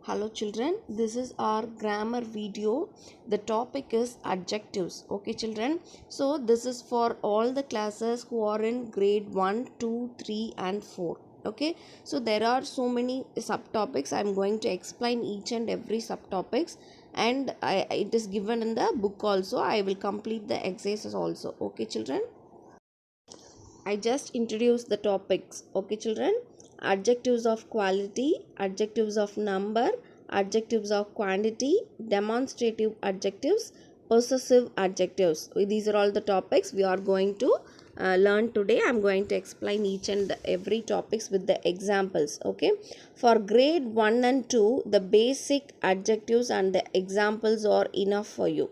Hello children, this is our grammar video. The topic is adjectives. Okay children, so this is for all the classes who are in grade 1, 2, 3 and 4. Okay, so there are so many subtopics. I am going to explain each and every subtopics, and it is given in the book also. I will complete the exercises also. Okay children, I just introduced the topics. Okay children, adjectives of quality, adjectives of number, adjectives of quantity, demonstrative adjectives, possessive adjectives. These are all the topics we are going to learn today. I am going to explain each and every topics with the examples. Okay, for grade 1 and 2, the basic adjectives and the examples are enough for you.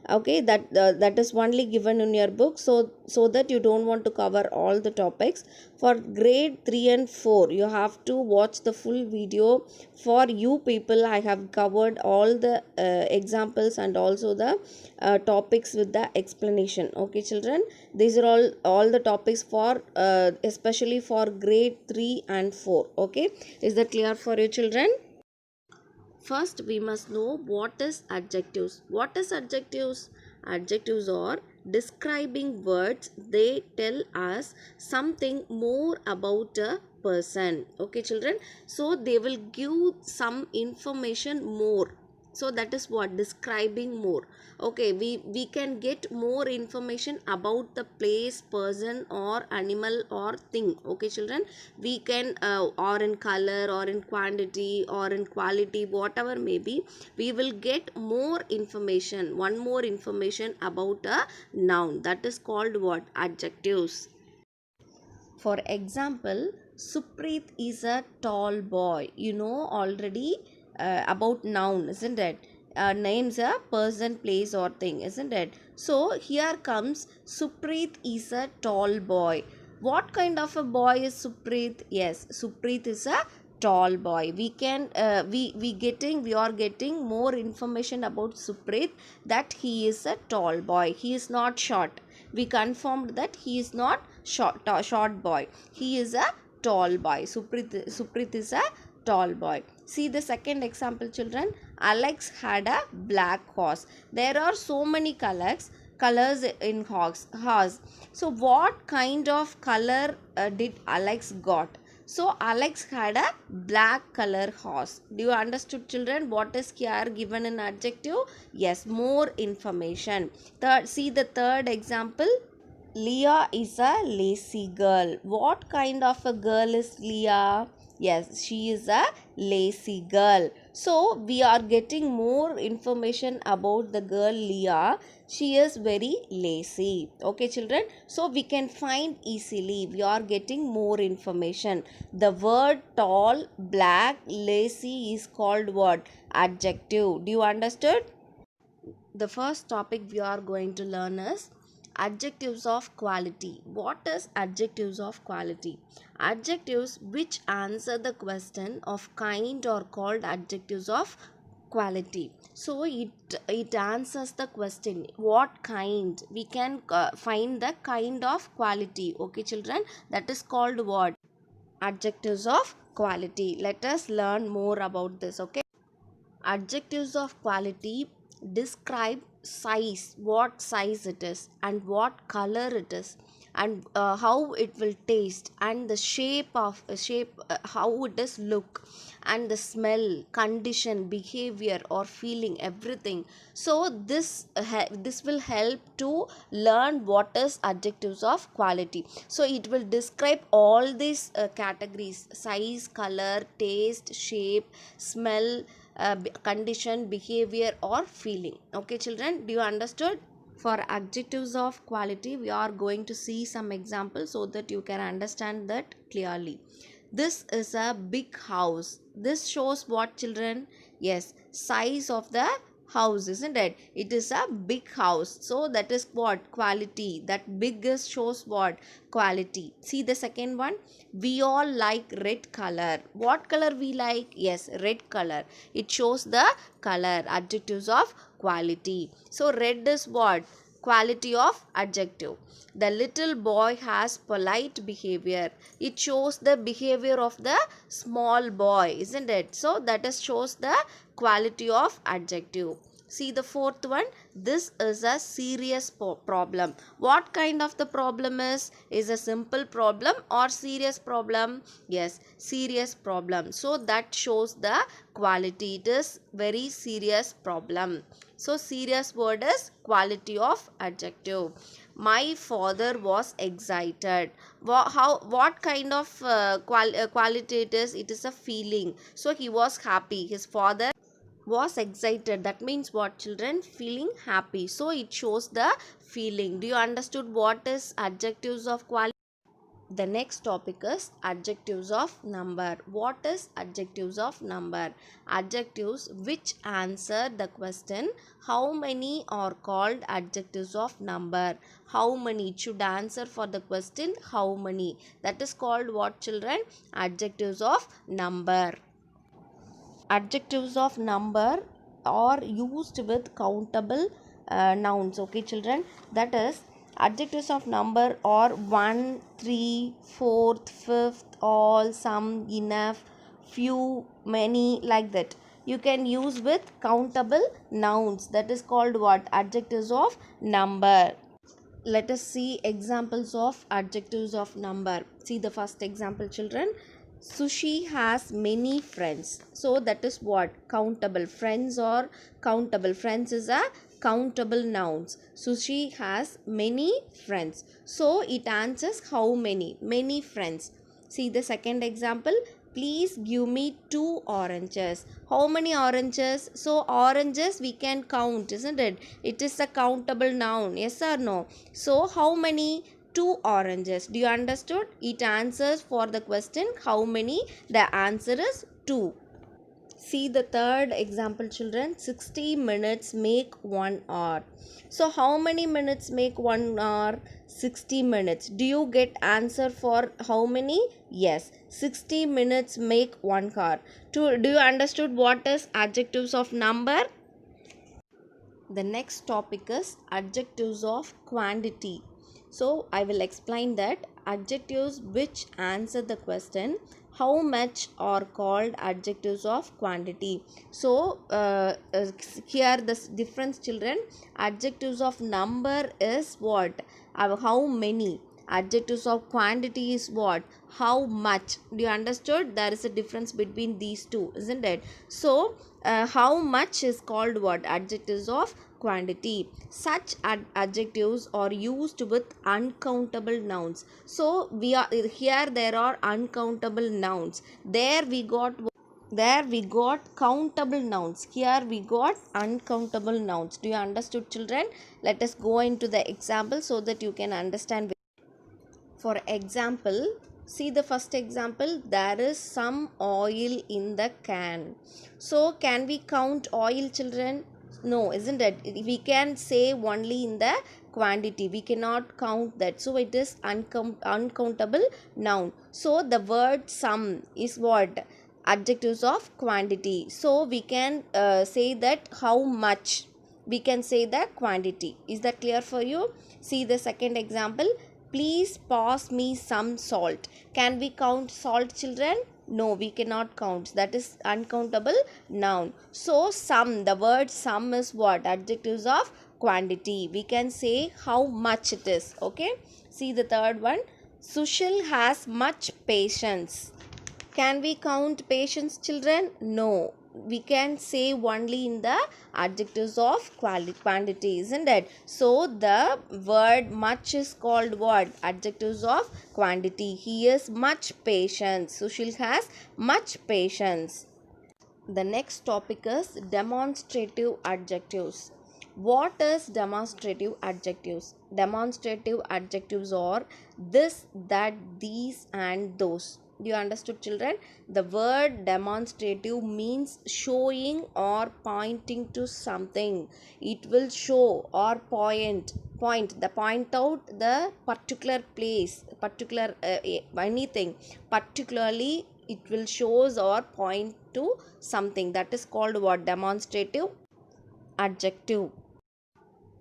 Okay, that is only given in your book, so that you don't want to cover all the topics. For grade 3 and 4, you have to watch the full video. For you people, I have covered all the examples and also the topics with the explanation. Okay children, these are all the topics for especially for grade 3 and 4. Okay, is that clear for you children? First, we must know what is adjectives. What is adjectives? Adjectives are describing words. They tell us something more about a person. Okay, children. So they will give some information more. So that is what describing more. Okay, we can get more information about the place, person or animal or thing. Okay children, we can or in color or in quantity or in quality, whatever may be, we will get more information, one more information about a noun. That is called what? Adjectives. For example, Supreet is a tall boy. You know already about noun, isn't it? Names a person, place or thing, isn't it? So here comes Supreet is a tall boy. What kind of a boy is Supreet? Yes, Supreet is a tall boy. We can we are getting more information about Supreet, that he is a tall boy. He is not short. We confirmed that he is not short boy. He is a tall boy. Suprit is a tall boy. See the second example children. Alex had a black horse. There are so many colors in horse. So what kind of color did Alex got? So Alex had a black color horse. Do you understood children what is here given in adjective? Yes, more information. See the third example. Leah is a lazy girl. What kind of a girl is Leah? Yes, she is a lazy girl. So we are getting more information about the girl Leah. She is very lazy. Okay children, so we can find easily. We are getting more information. The word tall, black, lazy is called what? Adjective. Do you understood? The first topic we are going to learn is adjectives of quality. What is adjectives of quality? Adjectives which answer the question of kind are called adjectives of quality. So it answers the question what kind. We can find the kind of quality. Okay children, that is called what? Adjectives of quality. Let us learn more about this. Okay, adjectives of quality describe size, what size it is and what color it is, and how it will taste, and the shape, how it is look, and the smell, condition, behavior or feeling, everything. So this will help to learn what is adjectives of quality. So it will describe all these categories: size, color, taste, shape, smell, condition, behavior or feeling. Okay children, do you understood? For adjectives of quality, we are going to see some examples so that you can understand that clearly. This is a big house. This shows what children? Yes, size of the house, isn't it? It is a big house, so that is what? Quality. That big is shows what? Quality. See the second one. We all like red color. What color we like? Yes, red color. It shows the color. Adjectives of quality. So red is what? quality of adjective. The little boy has polite behavior. It shows the behavior of the small boy, isn't it? So that is shows the quality of adjective. See the fourth one. This is a serious problem. What kind of the problem is a simple problem or serious problem? Yes, serious problem. So that shows the quality. It is very serious problem. So serious word is quality of adjective. My father was excited. What kind of quality it is? It is a feeling. So he was happy. His father was excited. That means what, children? Feeling happy. So it shows the feeling. Do you understood what is adjectives of quality? The next topic is adjectives of number. What is adjectives of number? Adjectives which answer the question how many are called adjectives of number. How many? It should answer for the question how many. That is called what, children? Adjectives of number. Adjectives of number are used with countable nouns. Okay, children? That is, adjectives of number are 1, 3, 4th, 5th, all, some, enough, few, many, like that. You can use with countable nouns. That is called what? Adjectives of number. Let us see examples of adjectives of number. See the first example, children. Sushi has many friends. So that is what? Countable. Friends or countable. Friends is a countable nouns. Sushi has many friends. So it answers how many? Many friends. See the second example. Please give me 2 oranges. How many oranges? So oranges we can count, isn't it? It is a countable noun. Yes or no? So how many? 2 oranges. Do you understood? It answers for the question how many. The answer is 2. See the third example, children. 60 minutes make 1 hour. So how many minutes make 1 hour? 60 minutes. Do you get answer for how many? Yes. 60 minutes make 1 hour. Do you understood what is adjectives of number? The next topic is adjectives of quantity. So I will explain that. Adjectives which answer the question how much are called adjectives of quantity. So here the difference, children. Adjectives of number is what? How many. Adjectives of quantity is what? How much. Do you understood? There is a difference between these two, isn't it? So how much is called what? Adjectives of quantity. Such adjectives are used with uncountable nouns. So we are here, there are uncountable nouns. There we got countable nouns. Here we got uncountable nouns. Do you understood, children? Let us go into the example so that you can understand. For example, see the first example. There is some oil in the can. So can we count oil, children? No, isn't it? We can say only in the quantity. We cannot count that. So it is uncountable noun. So the word some is what? Adjectives of quantity. So we can say that how much. We can say the quantity. Is that clear for you? See the second example. Please pass me some salt. Can we count salt, children? No, we cannot count. That is uncountable noun. So some, the word some is what? Adjectives of quantity. We can say how much it is. Okay. See the third one. Sushil has much patience. Can we count patience, children? No. We can say only in the adjectives of quantity, isn't it? So the word much is called what? Adjectives of quantity. He is much patient. Sushil has much patience. The next topic is demonstrative adjectives. What is demonstrative adjectives? Demonstrative adjectives are this, that, these, and those. Do you understood, children? The word demonstrative means showing or pointing to something. It will show or point out the particular place, particular anything. Particularly it will shows or point to something. That is called what? Demonstrative adjective.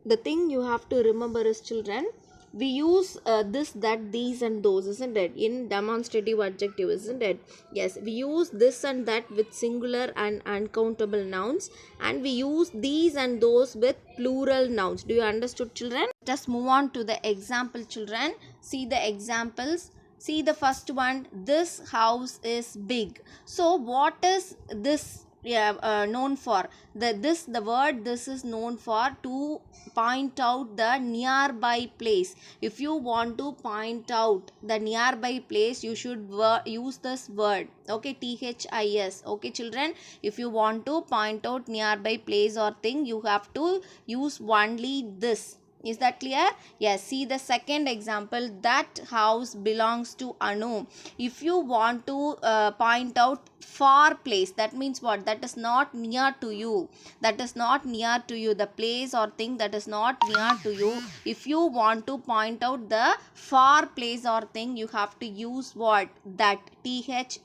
The thing you have to remember is, children, we use this, that, these and those, isn't it, in demonstrative adjective, isn't it? Yes, we use this and that with singular and uncountable nouns, and we use these and those with plural nouns. Do you understood, children? Let us move on to the example, children. See the examples. See the first one. This house is big. So what is this known for? The word this is known for to point out the nearby place. If you want to point out the nearby place, you should use this word, okay, THIS. Okay, children, if you want to point out nearby place or thing, you have to use only this. Is that clear? Yes. See the second example. That house belongs to Anu. If you want to point out far place, that means what? That is not near to you. That is not near to you. The place or thing that is not near to you. If you want to point out the far place or thing, you have to use what? That. THAT.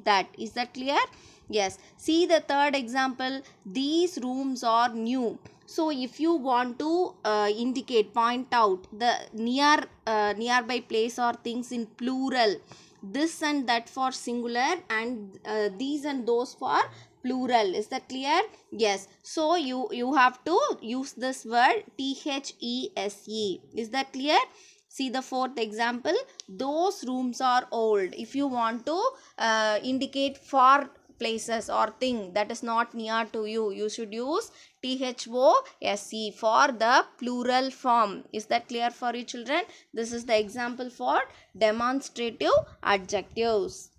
That. Is that clear? Yes. See the third example. These rooms are new. So if you want to indicate, point out the nearby place or things in plural, this and that for singular, and these and those for plural. Is that clear? Yes. So you have to use this word THESE. Is that clear? See the fourth example. Those rooms are old. If you want to indicate far places or thing that is not near to you, you should use THOSE for the plural form. Is that clear for you, children? This is the example for demonstrative adjectives.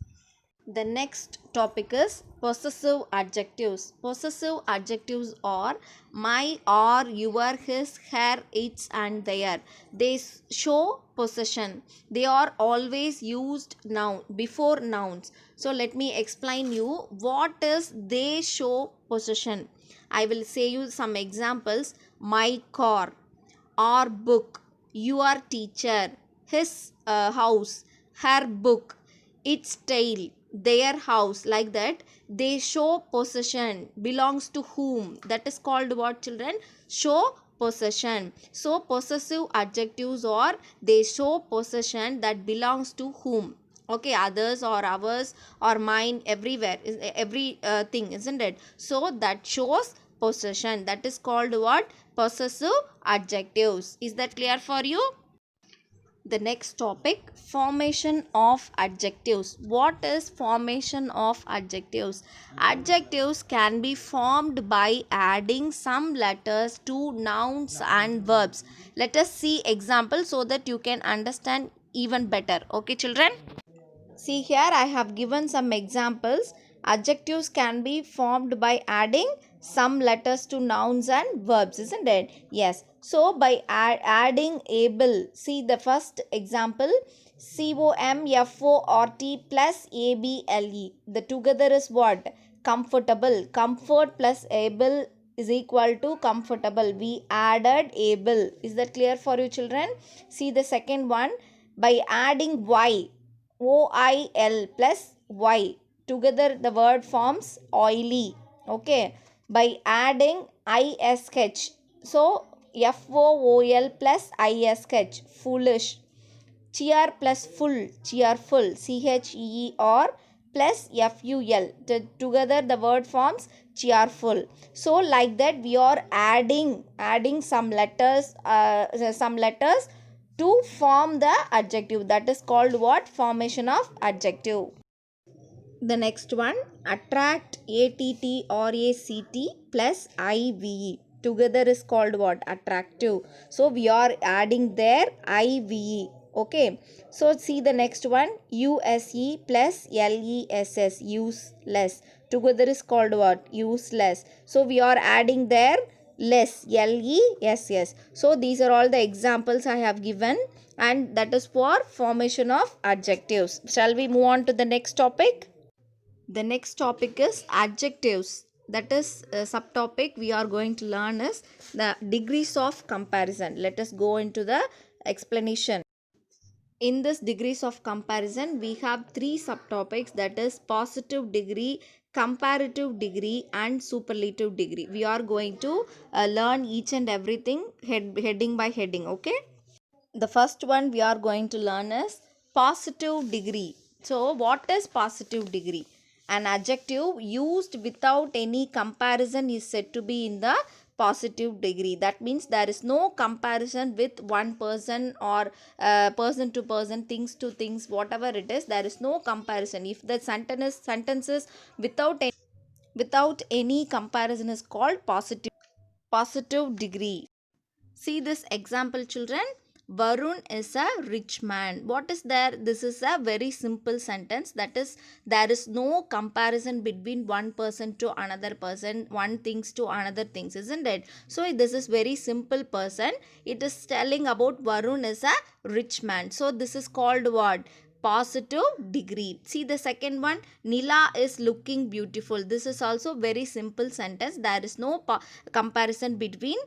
The next topic is possessive adjectives. Possessive adjectives are my, or, your, his, her, its and their. They show possession. They are always used noun before nouns. So let me explain you what is they show possession. I will say you some examples. My car, our book, your teacher, his house, her book, its tail, their house, like that. They show possession. Belongs to whom? That is called what, children? Show possession. So possessive adjectives are they show possession that belongs to whom. Okay, others or ours or mine, everywhere, every thing, isn't it? So that shows possession. That is called what? Possessive adjectives. Is that clear for you? The next topic, formation of adjectives. What is formation of adjectives? Adjectives can be formed by adding some letters to nouns and verbs. Let us see example so that you can understand even better. Okay, children? See here, I have given some examples. Adjectives can be formed by adding some letters to nouns and verbs, isn't it? Yes. So by adding able, see the first example, COMFORT plus ABLE. The together is what? Comfortable. Comfort plus able is equal to comfortable. We added able. Is that clear for you, children? See the second one. By adding Y, OIL plus Y. Together the word forms oily. Okay. By adding ISH. So FOOL plus ISH. Foolish. Cheer plus full. Cheerful. CHEER plus FUL. Together the word forms cheerful. So like that we are adding some letters to form the adjective. That is called what? Formation of adjective. The next one, attract, ATTRACT plus IVE. Together is called what? Attractive. So we are adding there IVE. Okay. So see the next one, USE plus LESS. Useless. Together is called what? Useless. So we are adding there less, LESS. So these are all the examples I have given, and that is for formation of adjectives. Shall we move on to the next topic? The next topic is adjectives. That is a subtopic we are going to learn is the degrees of comparison. Let us go into the explanation. In this degrees of comparison, we have three subtopics, that is positive degree, comparative degree and superlative degree. We are going to learn each and everything heading by heading. Okay. The first one we are going to learn is positive degree. So what is positive degree? An adjective used without any comparison is said to be in the positive degree. That means there is no comparison with one person or person to person, things to things, whatever it is, there is no comparison. If the sentences without any comparison is called positive degree. See this example, children. Varun is a rich man. What is there? This is a very simple sentence. That is, there is no comparison between one person to another person, one things to another things, isn't it? So this is very simple person. It is telling about Varun is a rich man. So this is called what? Positive degree. See the second one. Nila is looking beautiful. This is also very simple sentence. There is no comparison between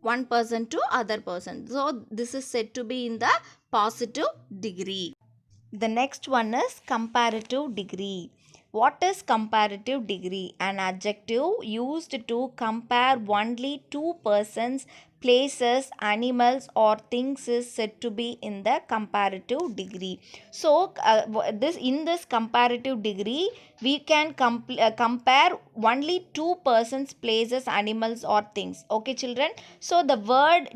one person to other person. So this is said to be in the positive degree. The next one is comparative degree. What is comparative degree? An adjective used to compare only two persons, places, animals or things is said to be in the comparative degree. So this comparative degree we can compare only two persons, places, animals or things. Okay children. So the word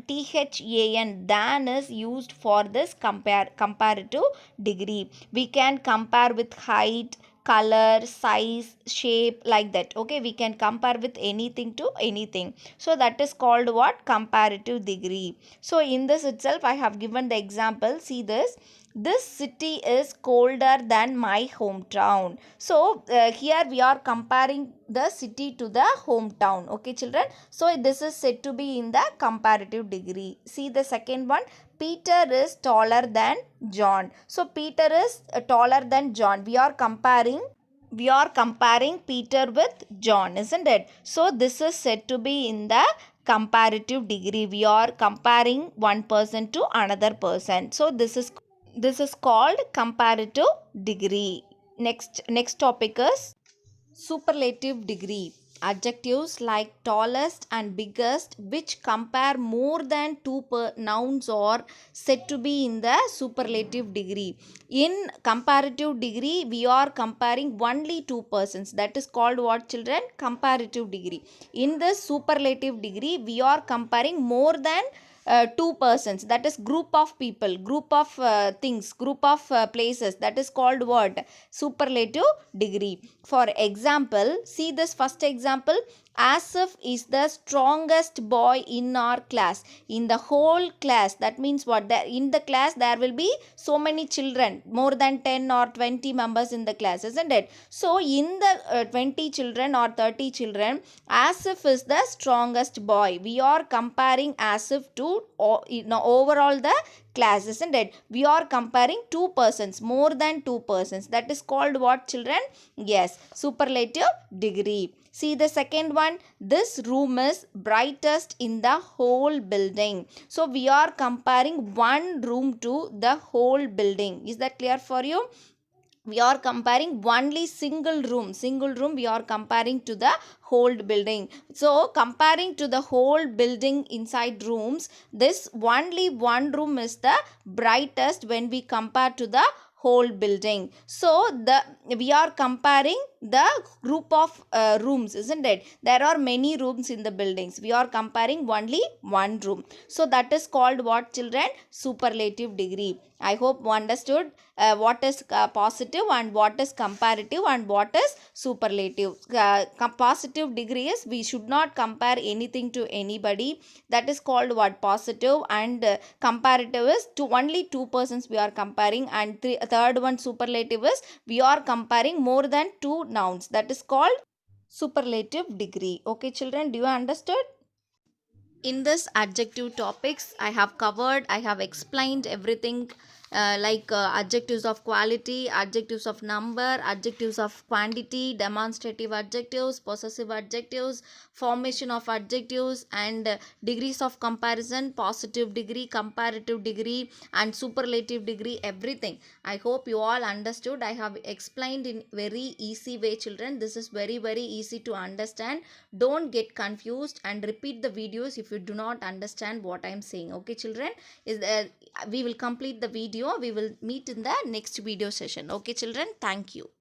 than is used for this comparative degree. We can compare with height, color, size, shape, like that. Okay, we can compare with anything to anything. So that is called what? Comparative degree. So in this itself I have given the example. See this. This city is colder than my hometown. So here we are comparing the city to the hometown. Okay children. So this is said to be in the comparative degree. See the second one. Peter is taller than John. So Peter is taller than John. We are comparing Peter with John, isn't it? So this is said to be in the comparative degree. We are comparing one person to another person. So this is called comparative degree. Next topic is superlative degree. Adjectives like tallest and biggest, which compare more than two nouns, are said to be in the superlative degree. In comparative degree, we are comparing only two persons. That is called what children? Comparative degree. In the superlative degree, we are comparing more than two persons, that is group of people, group of things, group of places, that is called what? Superlative degree. For example, see this first example. Asif is the strongest boy in our class. In the whole class, that means what? In the class there will be so many children, more than 10 or 20 members in the class, isn't it? So in the 20 children or 30 children, Asif is the strongest boy. We are comparing Asif to overall the class, isn't it? We are comparing two persons, more than two persons. That is called what children? Yes, superlative degree. See the second one. This room is brightest in the whole building. So we are comparing one room to the whole building. Is that clear for you? We are comparing only single room we are comparing to the whole building. So comparing to the whole building inside rooms, this only one room is the brightest when we compare to the whole building. So we are comparing the group of rooms, isn't it? There are many rooms in the buildings. We are comparing only one room. So that is called what children? Superlative degree. I hope you understood what is positive and what is comparative and what is superlative. Positive degree is we should not compare anything to anybody. That is called what? Positive. And comparative is to only two persons we are comparing. And third one, superlative, is we are comparing more than two nouns. That is called superlative degree. Okay children, do you understood? In this adjective topics, I have explained everything like adjectives of quality, adjectives of number, adjectives of quantity, demonstrative adjectives, possessive adjectives, formation of adjectives, and degrees of comparison, positive degree, comparative degree, and superlative degree, everything. I hope you all understood. I have explained in very easy way, children. This is very easy to understand. Don't get confused and repeat the videos if you do not understand what I am saying. Okay, children, is there, we will complete the video. We will meet in the next video session. Okay, children, thank you.